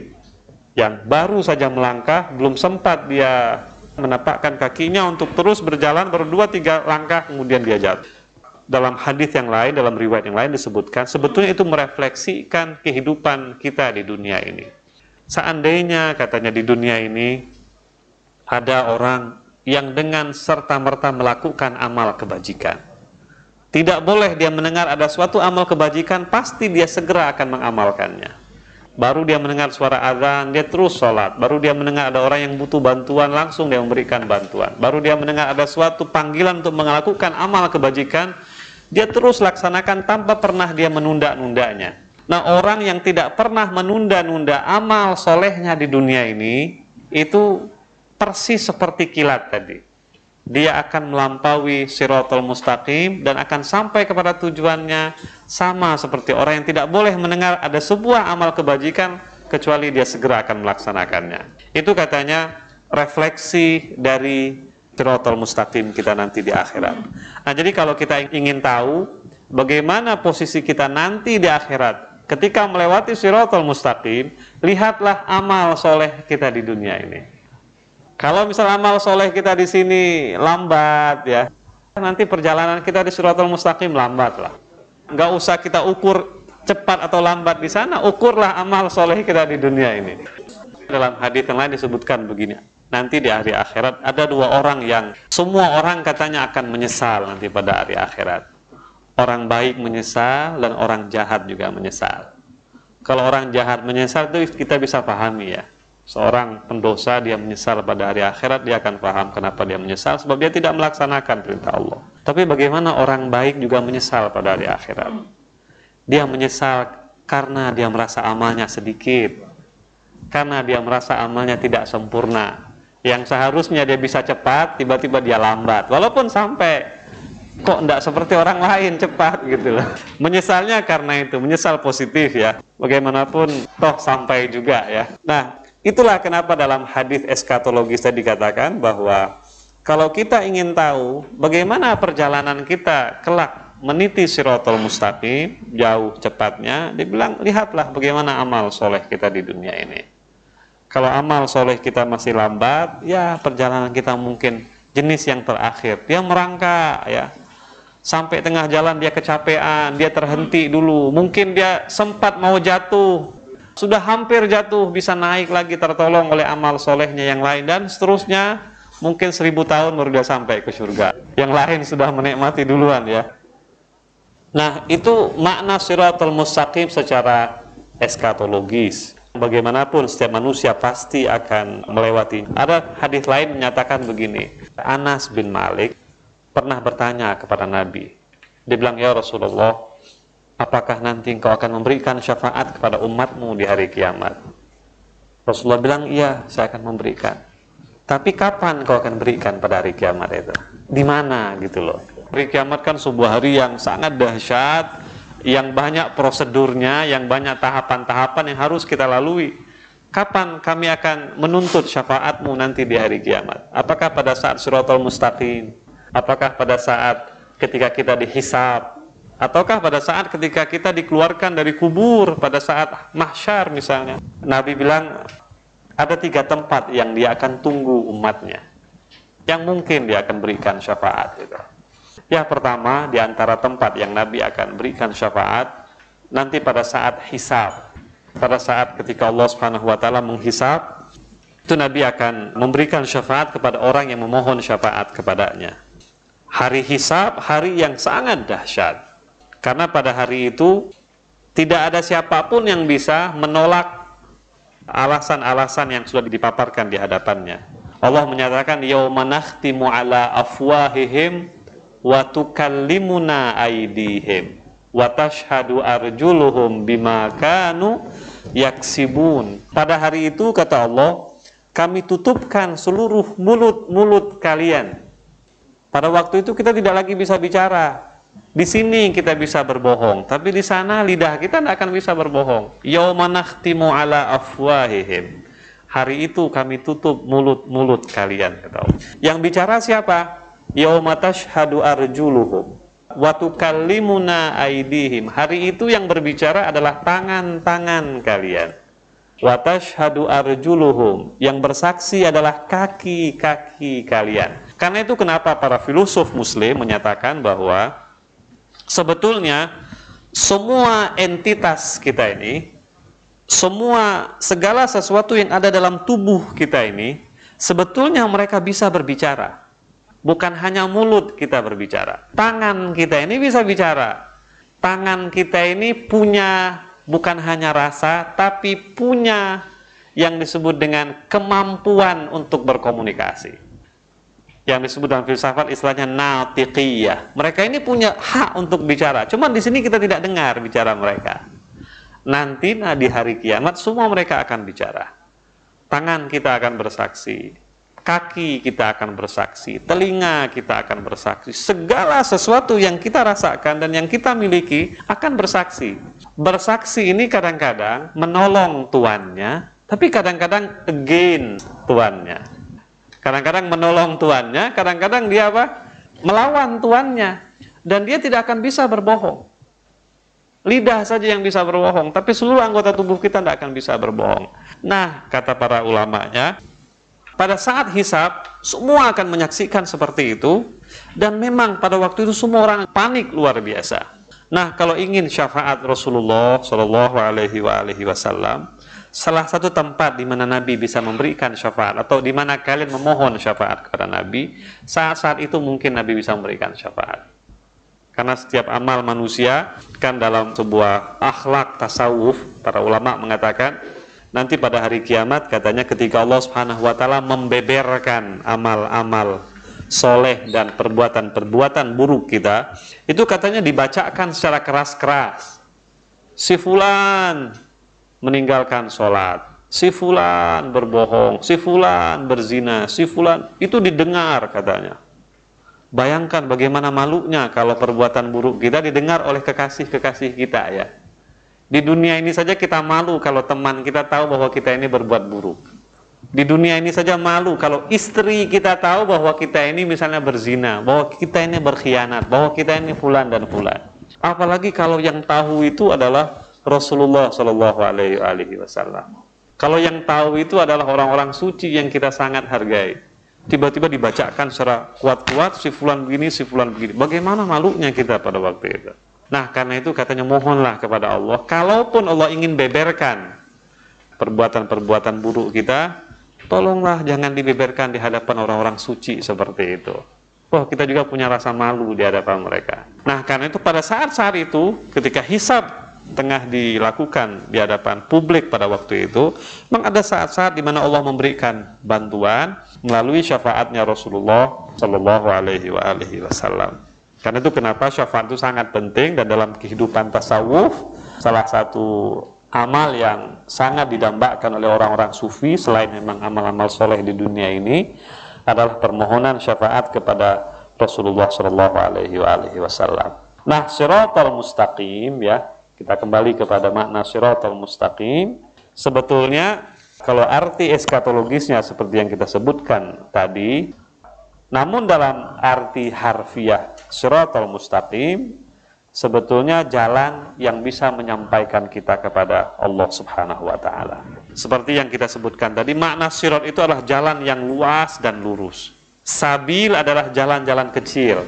Speaker 1: Yang baru saja melangkah, belum sempat dia menapakkan kakinya untuk terus berjalan, baru 2-3 langkah kemudian dia jatuh. Dalam hadis yang lain, dalam riwayat yang lain disebutkan, sebetulnya itu merefleksikan kehidupan kita di dunia ini. Seandainya katanya di dunia ini ada orang yang dengan serta-merta melakukan amal kebajikan. Tidak boleh dia mendengar ada suatu amal kebajikan, pasti dia segera akan mengamalkannya. Baru dia mendengar suara azan, dia terus sholat. Baru dia mendengar ada orang yang butuh bantuan, langsung dia memberikan bantuan. Baru dia mendengar ada suatu panggilan untuk melakukan amal kebajikan, dia terus laksanakan tanpa pernah dia menunda-nundanya. Nah, orang yang tidak pernah menunda-nunda amal solehnya di dunia ini, itu persis seperti kilat tadi. Dia akan melampaui Shiratal Mustaqim dan akan sampai kepada tujuannya, sama seperti orang yang tidak boleh mendengar ada sebuah amal kebajikan kecuali dia segera akan melaksanakannya. Itu katanya refleksi dari Shiratal Mustaqim kita nanti di akhirat. Nah, jadi kalau kita ingin tahu bagaimana posisi kita nanti di akhirat Ketika melewati Shiratal Mustaqim, lihatlah amal soleh kita di dunia ini. Kalau misal amal soleh kita di sini lambat ya, nanti perjalanan kita di Shiratal Mustaqim lambat lah. Nggak usah kita ukur cepat atau lambat di sana, ukurlah amal soleh kita di dunia ini. Dalam hadis yang lain disebutkan begini, nanti di hari akhirat ada dua orang yang semua orang katanya akan menyesal nanti pada hari akhirat. Orang baik menyesal dan orang jahat juga menyesal. Kalau orang jahat menyesal itu kita bisa pahami ya. Seorang pendosa dia menyesal pada hari akhirat, dia akan paham kenapa dia menyesal, sebab dia tidak melaksanakan perintah Allah. Tapi bagaimana orang baik juga menyesal pada hari akhirat? Dia menyesal karena dia merasa amalnya sedikit, karena dia merasa amalnya tidak sempurna. Yang seharusnya dia bisa cepat, tiba-tiba dia lambat, walaupun sampai. Kok enggak seperti orang lain cepat gitu loh. Menyesalnya karena itu, menyesal positif ya. Bagaimanapun toh sampai juga ya. Nah, itulah kenapa dalam hadis eskatologis tadi dikatakan bahwa kalau kita ingin tahu bagaimana perjalanan kita kelak meniti Shiratal Mustaqim jauh cepatnya, dibilang lihatlah bagaimana amal soleh kita di dunia ini. Kalau amal soleh kita masih lambat, ya perjalanan kita mungkin jenis yang terakhir. Dia merangkak ya. Sampai tengah jalan dia kecapean, dia terhenti dulu. Mungkin dia sempat mau jatuh, sudah hampir jatuh, bisa naik lagi tertolong oleh amal solehnya yang lain, dan seterusnya. Mungkin 1000 tahun baru dia sampai ke surga. Yang lain sudah menikmati duluan ya. Nah, itu makna Shiratal Mustaqim secara eskatologis. Bagaimanapun setiap manusia pasti akan melewati. Ada hadis lain menyatakan begini. Anas bin Malik pernah bertanya kepada Nabi. Dia bilang, ya Rasulullah, apakah nanti engkau akan memberikan syafaat kepada umatmu di hari kiamat? Rasulullah bilang, iya, saya akan memberikan. Tapi kapan engkau akan berikan pada hari kiamat itu? Di mana gitu loh. Hari kiamat kan sebuah hari yang sangat dahsyat, yang banyak prosedurnya, yang banyak tahapan-tahapan yang harus kita lalui. Kapan kami akan menuntut syafaatmu nanti di hari kiamat? Apakah pada saat Shiratal Mustaqim? Apakah pada saat ketika kita dihisab? Ataukah pada saat ketika kita dikeluarkan dari kubur, pada saat mahsyar misalnya? Nabi bilang ada 3 tempat yang dia akan tunggu umatnya, yang mungkin dia akan berikan syafaat gitu. Ya, pertama di antara tempat yang Nabi akan berikan syafaat nanti pada saat hisab. Pada saat ketika Allah Subhanahu wa taala menghisab, itu Nabi akan memberikan syafaat kepada orang yang memohon syafaat kepadanya. Hari hisab, hari yang sangat dahsyat. Karena pada hari itu tidak ada siapapun yang bisa menolak alasan-alasan yang sudah dipaparkan di hadapannya. Allah menyatakan yauma nakhtimu ala afwahihim wa tukallimuna aydihim wa tashhadu arjuluhum bima kanu yaksibun. Pada hari itu kata Allah, kami tutupkan seluruh mulut-mulut kalian. Pada waktu itu kita tidak lagi bisa bicara. Di sini kita bisa berbohong, tapi di sana lidah kita tidak akan bisa berbohong. Yauma nakhtimu ala afwahihim. Hari itu kami tutup mulut-mulut kalian, kata Allah. Yang bicara siapa? Yauma tashhadu arjuluhum wa tukallimuna aydihim. Hari itu yang berbicara adalah tangan-tangan kalian. Wa tashhadu arjuluhum, yang bersaksi adalah kaki-kaki kalian. Karena itu kenapa para filosof muslim menyatakan bahwa sebetulnya semua entitas kita ini, segala sesuatu yang ada dalam tubuh kita ini, sebetulnya mereka bisa berbicara. Bukan hanya mulut kita berbicara. Tangan kita ini bisa bicara. Tangan kita ini punya bukan hanya rasa, tapi punya yang disebut dengan kemampuan untuk berkomunikasi. Yang disebut dalam filsafat istilahnya natiqiyah. Mereka ini punya hak untuk bicara. Cuma di sini kita tidak dengar bicara mereka. Nanti di hari kiamat semua mereka akan bicara. Tangan kita akan bersaksi, kaki kita akan bersaksi, telinga kita akan bersaksi. Segala sesuatu yang kita rasakan dan yang kita miliki akan bersaksi. Bersaksi ini kadang-kadang menolong tuannya, tapi kadang-kadang against tuannya. Kadang-kadang menolong tuannya, kadang-kadang dia apa? Melawan tuannya. Dan dia tidak akan bisa berbohong. Lidah saja yang bisa berbohong, tapi seluruh anggota tubuh kita tidak akan bisa berbohong. Nah, kata para ulamanya, pada saat hisab, semua akan menyaksikan seperti itu, dan memang pada waktu itu semua orang panik luar biasa. Nah, kalau ingin syafaat Rasulullah Shallallahu Alaihi Wasallam, salah satu tempat di mana Nabi bisa memberikan syafaat, atau di mana kalian memohon syafaat kepada Nabi, saat-saat itu mungkin Nabi bisa memberikan syafaat. Karena setiap amal manusia kan dalam sebuah akhlak tasawuf, para ulama mengatakan nanti pada hari kiamat katanya ketika Allah Subhanahu wa taala membeberkan amal-amal soleh dan perbuatan-perbuatan buruk kita, itu katanya dibacakan secara keras-keras. Si fulan meninggalkan sholat, si fulan berbohong, si fulan berzina, si fulan, itu didengar katanya. Bayangkan bagaimana malunya kalau perbuatan buruk kita didengar oleh kekasih-kekasih kita ya. Di dunia ini saja kita malu kalau teman kita tahu bahwa kita ini berbuat buruk. Di dunia ini saja malu kalau istri kita tahu bahwa kita ini misalnya berzina, bahwa kita ini berkhianat, bahwa kita ini fulan dan fulan. Apalagi kalau yang tahu itu adalah Rasulullah Shallallahu Alaihi Wasallam. Kalau yang tahu itu adalah orang-orang suci yang kita sangat hargai. Tiba-tiba dibacakan secara kuat-kuat, si fulan begini, si fulan begini. Bagaimana malunya kita pada waktu itu? Nah, karena itu katanya mohonlah kepada Allah, kalaupun Allah ingin beberkan perbuatan-perbuatan buruk kita, tolonglah jangan dibeberkan di hadapan orang-orang suci seperti itu. Oh, kita juga punya rasa malu di hadapan mereka. Nah, karena itu pada saat-saat itu, ketika hisab tengah dilakukan di hadapan publik pada waktu itu, memang ada saat-saat di mana Allah memberikan bantuan melalui syafaatnya Rasulullah Shallallahu Alaihi Wasallam. Karena itu kenapa syafaat itu sangat penting, dan dalam kehidupan tasawuf salah satu amal yang sangat didambakan oleh orang-orang sufi selain memang amal-amal soleh di dunia ini adalah permohonan syafaat kepada Rasulullah Shallallahu Alaihi Wasallam. Nah, Shiratal Mustaqim ya. Kita kembali kepada makna Shiratal Mustaqim. Sebetulnya kalau arti eskatologisnya seperti yang kita sebutkan tadi, namun dalam arti harfiah Shiratal Mustaqim sebetulnya jalan yang bisa menyampaikan kita kepada Allah Subhanahu wa taala. Seperti yang kita sebutkan tadi, makna sirat itu adalah jalan yang luas dan lurus. Sabil adalah jalan-jalan kecil.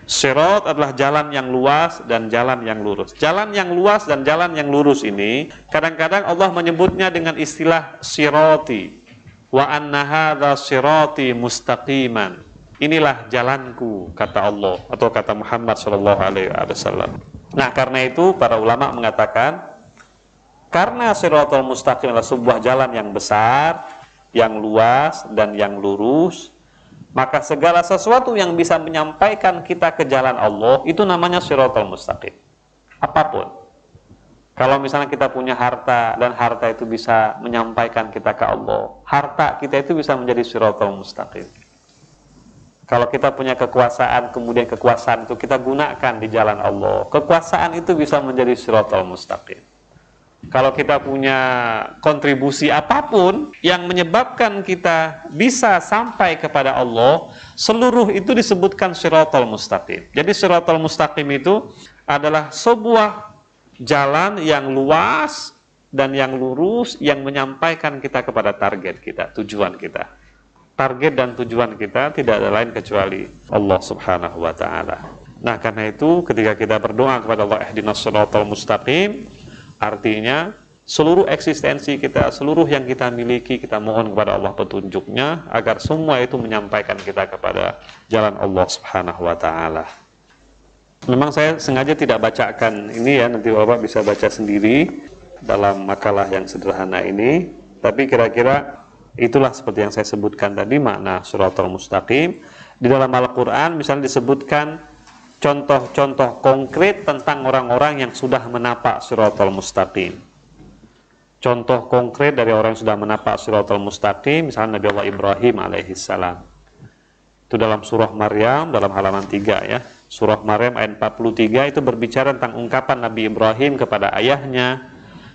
Speaker 1: Sirat adalah jalan yang luas dan jalan yang lurus. Jalan yang luas dan jalan yang lurus ini kadang-kadang Allah menyebutnya dengan istilah sirati. Wa anna hadza sirati mustaqiman. Inilah jalanku, kata Allah atau kata Muhammad sallallahu alaihi wasallam. Nah, karena itu para ulama mengatakan karena Shiratal Mustaqim adalah sebuah jalan yang besar, yang luas dan yang lurus, maka segala sesuatu yang bisa menyampaikan kita ke jalan Allah itu namanya Shiratal Mustaqim. Apapun. Kalau misalnya kita punya harta dan harta itu bisa menyampaikan kita ke Allah, harta kita itu bisa menjadi Shiratal Mustaqim. Kalau kita punya kekuasaan, kemudian kekuasaan itu kita gunakan di jalan Allah, kekuasaan itu bisa menjadi Shiratal Mustaqim. Kalau kita punya kontribusi apapun yang menyebabkan kita bisa sampai kepada Allah, seluruh itu disebutkan Shiratal Mustaqim. Jadi Shiratal Mustaqim itu adalah sebuah jalan yang luas dan yang lurus yang menyampaikan kita kepada target kita, tujuan kita. Target dan tujuan kita tidak ada lain kecuali Allah Subhanahu wa taala. Nah, karena itu ketika kita berdoa kepada Allah ihdinas shiratal mustaqim, artinya seluruh eksistensi kita, seluruh yang kita miliki, kita mohon kepada Allah petunjuknya agar semua itu menyampaikan kita kepada jalan Allah Subhanahu wa taala. Memang saya sengaja tidak bacakan ini ya, nanti Bapak bisa baca sendiri dalam makalah yang sederhana ini, tapi kira-kira itulah seperti yang saya sebutkan tadi makna Shiratal Mustaqim. Di dalam Al-Quran misalnya disebutkan contoh-contoh konkret tentang orang-orang yang sudah menapak Shiratal Mustaqim. Contoh konkret dari orang yang sudah menapak Shiratal Mustaqim, misalnya Nabi Allah Ibrahim alaihissalam. Itu dalam surah Maryam, dalam halaman 3 ya. Surah Maryam ayat 43 itu berbicara tentang ungkapan Nabi Ibrahim kepada ayahnya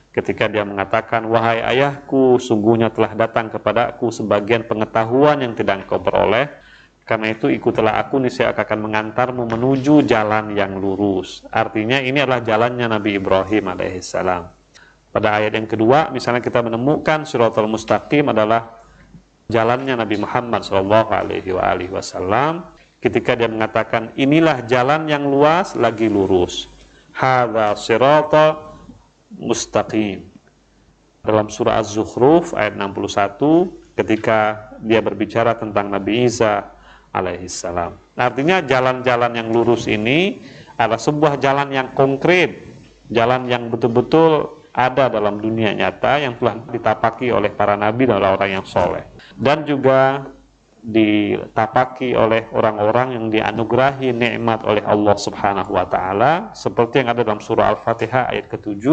Speaker 1: ketika dia mengatakan, wahai ayahku, sungguhnya telah datang kepadaku sebagian pengetahuan yang tidak engkau peroleh, Karena itu ikutilah aku, niscaya aku akan mengantarmu menuju jalan yang lurus. Artinya ini adalah jalannya Nabi Ibrahim alaihissalam. Pada ayat yang kedua, misalnya kita menemukan Shiratal Mustaqim adalah jalannya Nabi Muhammad SAW ketika dia mengatakan inilah jalan yang luas lagi lurus. Hadza Shiratal Mustaqim. Dalam surah Az-Zukhruf ayat 61 ketika dia berbicara tentang Nabi Isa alaihissalam. Artinya jalan-jalan yang lurus ini adalah sebuah jalan yang konkret, jalan yang betul-betul ada dalam dunia nyata yang telah ditapaki oleh para nabi dan orang yang soleh, dan juga ditapaki oleh orang-orang yang dianugerahi nikmat oleh Allah Subhanahu wa taala, seperti yang ada dalam surah Al-Fatihah ayat ke-7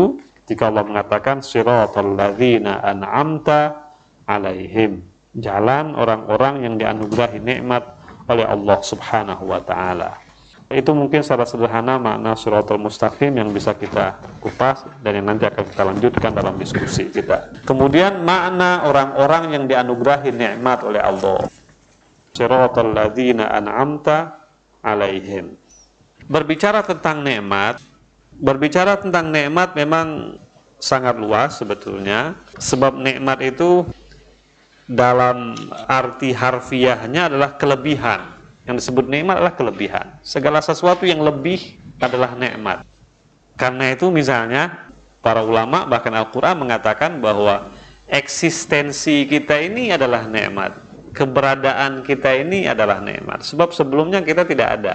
Speaker 1: ketika Allah mengatakan siratal ladzina an'amta alaihim, jalan orang-orang yang dianugerahi nikmat oleh Allah Subhanahu wa taala. Itu mungkin secara sederhana makna Shiratal Mustaqim yang bisa kita kupas dan yang nanti akan kita lanjutkan dalam diskusi kita. Kemudian makna orang-orang yang dianugerahi nikmat oleh Allah. Shiratal ladzina an'amta alaihim. Berbicara tentang nikmat memang sangat luas sebetulnya, sebab nikmat itu dalam arti harfiahnya adalah kelebihan. Yang disebut nikmat adalah kelebihan. Segala sesuatu yang lebih adalah nikmat. Karena itu misalnya para ulama bahkan Al-Quran mengatakan bahwa eksistensi kita ini adalah nikmat. Keberadaan kita ini adalah nikmat. Sebab sebelumnya kita tidak ada.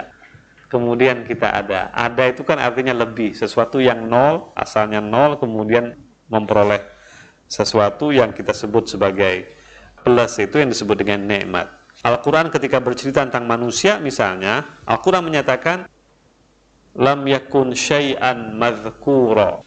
Speaker 1: Kemudian kita ada. Ada itu kan artinya lebih. Sesuatu yang nol, asalnya nol, kemudian memperoleh sesuatu yang kita sebut sebagai plus, itu yang disebut dengan nikmat. Al-Quran ketika bercerita tentang manusia misalnya, Al-Quran menyatakan lam yakun syai'an madhkura,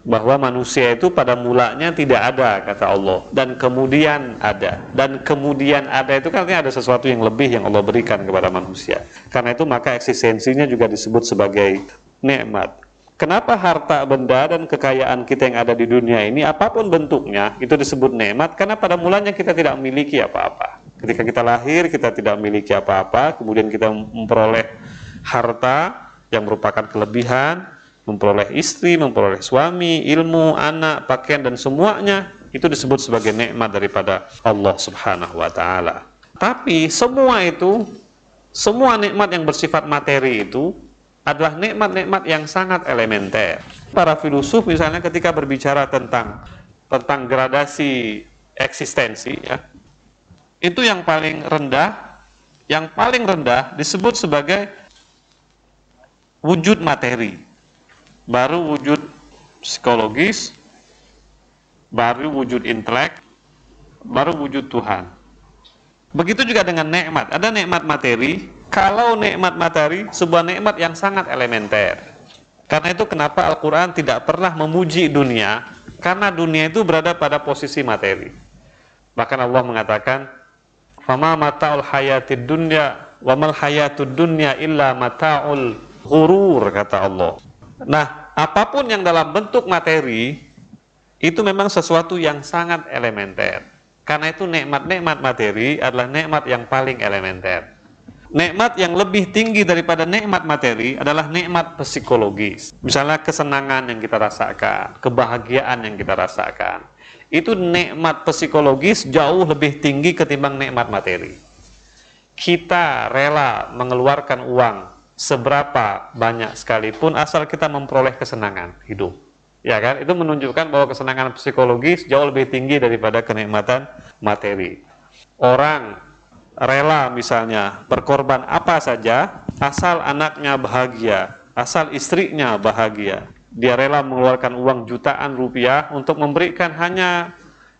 Speaker 1: bahwa manusia itu pada mulanya tidak ada, kata Allah, dan kemudian ada. Dan kemudian ada itu kan artinya ada sesuatu yang lebih yang Allah berikan kepada manusia. Karena itu maka eksistensinya juga disebut sebagai nikmat. Kenapa harta benda dan kekayaan kita yang ada di dunia ini, apapun bentuknya, itu disebut nikmat? Karena pada mulanya kita tidak memiliki apa-apa. Ketika kita lahir, kita tidak memiliki apa-apa, kemudian kita memperoleh harta yang merupakan kelebihan, memperoleh istri, memperoleh suami, ilmu, anak, pakaian, dan semuanya, itu disebut sebagai nikmat daripada Allah Subhanahu wa ta'ala. Tapi semua nikmat yang bersifat materi itu adalah nikmat-nikmat yang sangat elementer. Para filosof misalnya ketika berbicara tentang gradasi eksistensi, ya, itu yang paling rendah disebut sebagai wujud materi, baru wujud psikologis, baru wujud intelek, baru wujud Tuhan. Begitu juga dengan nikmat. Ada nikmat materi. Kalau nikmat materi, sebuah nikmat yang sangat elementer. Karena itu kenapa Al-Quran tidak pernah memuji dunia, karena dunia itu berada pada posisi materi. Bahkan Allah mengatakan fama mata'ul hayatid dunya wa mal hayatud dunya illa mata'ul ghurur, kata Allah. Nah, apapun yang dalam bentuk materi itu memang sesuatu yang sangat elementer. Karena itu nikmat-nikmat materi adalah nikmat yang paling elementer. Nikmat yang lebih tinggi daripada nikmat materi adalah nikmat psikologis. Misalnya kesenangan yang kita rasakan, kebahagiaan yang kita rasakan. Itu nikmat psikologis jauh lebih tinggi ketimbang nikmat materi. Kita rela mengeluarkan uang seberapa banyak sekalipun asal kita memperoleh kesenangan hidup. Ya kan? Itu menunjukkan bahwa kesenangan psikologis jauh lebih tinggi daripada kenikmatan materi. Orang rela misalnya berkorban apa saja asal anaknya bahagia, asal istrinya bahagia. Dia rela mengeluarkan uang jutaan rupiah untuk memberikan hanya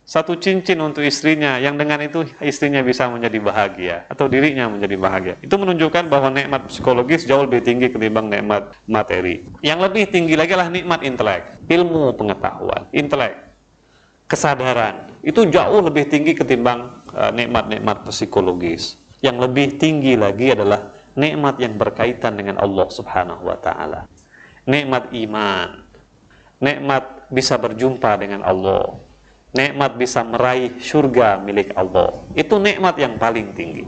Speaker 1: satu cincin untuk istrinya, yang dengan itu istrinya bisa menjadi bahagia atau dirinya menjadi bahagia. Itu menunjukkan bahwa nikmat psikologis jauh lebih tinggi ketimbang nikmat materi. Yang lebih tinggi lagi adalah nikmat intelek, ilmu pengetahuan, intelek, kesadaran. Itu jauh lebih tinggi ketimbang nikmat-nikmat psikologis. Yang lebih tinggi lagi adalah nikmat yang berkaitan dengan Allah Subhanahu wa ta'ala. Nikmat iman, nikmat bisa berjumpa dengan Allah, nikmat bisa meraih surga milik Allah. Itu nikmat yang paling tinggi.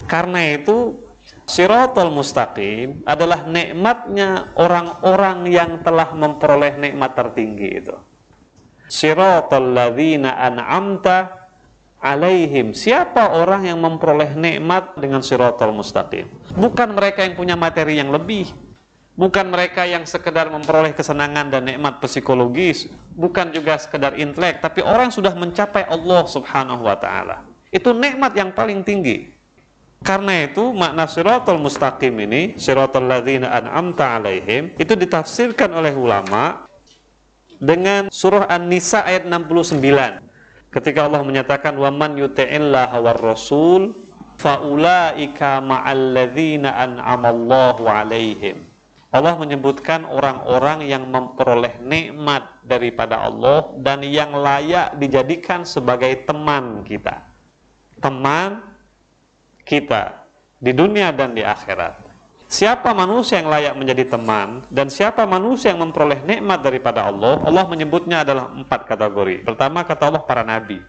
Speaker 1: Karena itu Shiratal Mustaqim adalah nikmatnya orang-orang yang telah memperoleh nikmat tertinggi itu. Shiratal ladzina an'amta alaihim. Siapa orang yang memperoleh nikmat dengan Shiratal Mustaqim? Bukan mereka yang punya materi yang lebih, bukan mereka yang sekedar memperoleh kesenangan dan nikmat psikologis, bukan juga sekedar intelek, tapi orang yang sudah mencapai Allah Subhanahu wa taala. Itu nikmat yang paling tinggi. Karena itu makna Shiratal Mustaqim ini, Shiratal ladzina an'amta alaihim, itu ditafsirkan oleh ulama dengan surah An-Nisa ayat 69. Ketika Allah menyatakan wa man yuti'illaha war rasul faulaika ma'al ladzina an'amallahu alaihim. Allah menyebutkan orang-orang yang memperoleh nikmat daripada Allah dan yang layak dijadikan sebagai teman kita. Teman kita di dunia dan di akhirat. Siapa manusia yang layak menjadi teman dan siapa manusia yang memperoleh nikmat daripada Allah, Allah menyebutnya adalah 4 kategori. Pertama, kata Allah, para nabi.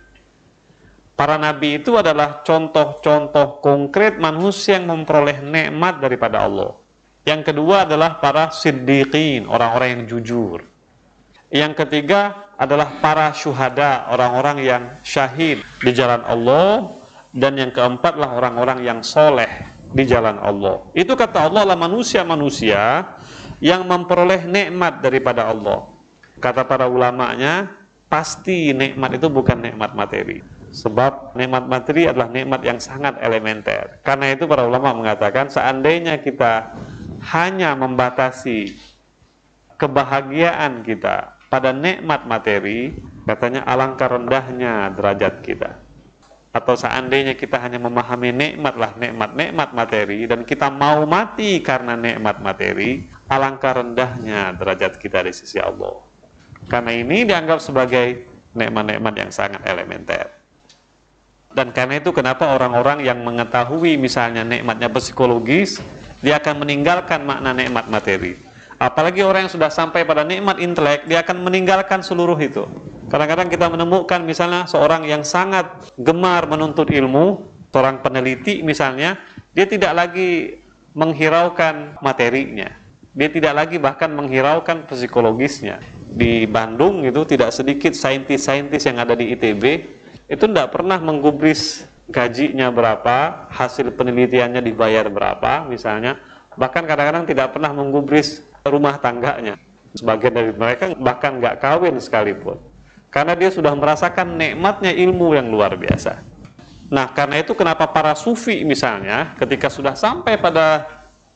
Speaker 1: Para nabi itu adalah contoh-contoh konkret manusia yang memperoleh nikmat daripada Allah. Yang kedua adalah para siddiqin, orang-orang yang jujur. Yang ketiga adalah para syuhada, orang-orang yang syahid di jalan Allah. Dan yang keempat lah orang-orang yang soleh di jalan Allah. Itu kata Allah adalah manusia-manusia yang memperoleh nikmat daripada Allah. Kata para ulamanya, pasti nikmat itu bukan nikmat materi. Sebab nikmat materi adalah nikmat yang sangat elementer. Karena itu para ulama mengatakan seandainya kita hanya membatasi kebahagiaan kita pada nikmat materi, katanya alangkah rendahnya derajat kita. Atau seandainya kita hanya memahami nikmatlah nikmat materi dan kita mau mati karena nikmat materi, alangkah rendahnya derajat kita di sisi Allah. Karena ini dianggap sebagai nikmat-nikmat yang sangat elementer. Dan karena itu kenapa orang-orang yang mengetahui misalnya nikmatnya psikologis, dia akan meninggalkan makna nikmat materi. Apalagi orang yang sudah sampai pada nikmat intelek, dia akan meninggalkan seluruh itu. Kadang-kadang kita menemukan misalnya seorang yang sangat gemar menuntut ilmu, seorang peneliti misalnya, dia tidak lagi menghiraukan materinya. Dia tidak lagi bahkan menghiraukan psikologisnya. Di Bandung itu tidak sedikit saintis-saintis yang ada di ITB, itu tidak pernah menggubris gajinya berapa, hasil penelitiannya dibayar berapa misalnya, bahkan kadang-kadang tidak pernah menggubris rumah tangganya. Sebagian dari mereka bahkan nggak kawin sekalipun. Karena dia sudah merasakan nikmatnya ilmu yang luar biasa. Nah, karena itu kenapa para sufi misalnya, ketika sudah sampai pada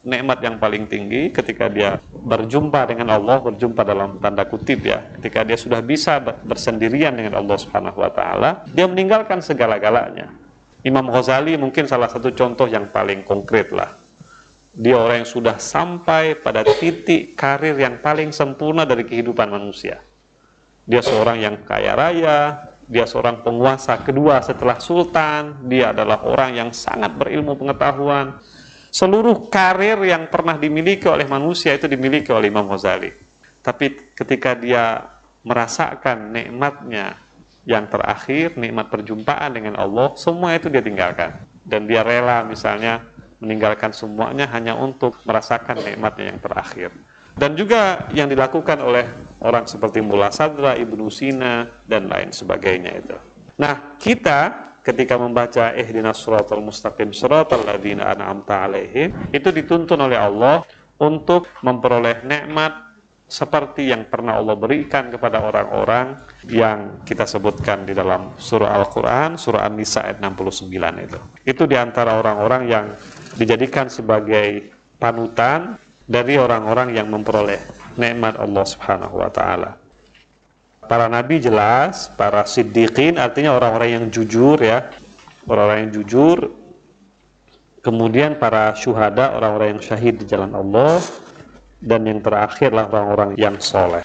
Speaker 1: nikmat yang paling tinggi, ketika dia berjumpa dengan Allah, berjumpa dalam tanda kutip ya, ketika dia sudah bisa bersendirian dengan Allah Subhanahu wa taala, dia meninggalkan segala-galanya. Imam Ghazali mungkin salah satu contoh yang paling konkret lah. Dia orang yang sudah sampai pada titik karir yang paling sempurna dari kehidupan manusia. Dia seorang yang kaya raya, dia seorang penguasa kedua setelah sultan, dia adalah orang yang sangat berilmu pengetahuan. Seluruh karir yang pernah dimiliki oleh manusia itu dimiliki oleh Imam Ghazali. Tapi ketika dia merasakan nikmatnya yang terakhir, nikmat perjumpaan dengan Allah, semua itu dia tinggalkan. Dan dia rela misalnya meninggalkan semuanya hanya untuk merasakan nikmatnya yang terakhir. Dan juga yang dilakukan oleh orang seperti Mullah Sadra, Ibnu Sina, dan lain sebagainya itu. Nah, kita ketika membaca ihdinas siratal mustaqim siratal ladzina an'amta alaihim, itu dituntun oleh Allah untuk memperoleh nikmat seperti yang pernah Allah berikan kepada orang-orang yang kita sebutkan di dalam surah Al-Quran, surah An-Nisa ayat 69 itu. Itu diantara orang-orang yang dijadikan sebagai panutan dari orang-orang yang memperoleh nikmat Allah Subhanahu wa taala. Para nabi jelas, para siddiqin artinya orang-orang yang jujur ya, orang-orang yang jujur. Kemudian para syuhada, orang-orang yang syahid di jalan Allah, dan yang terakhirlah orang-orang yang soleh.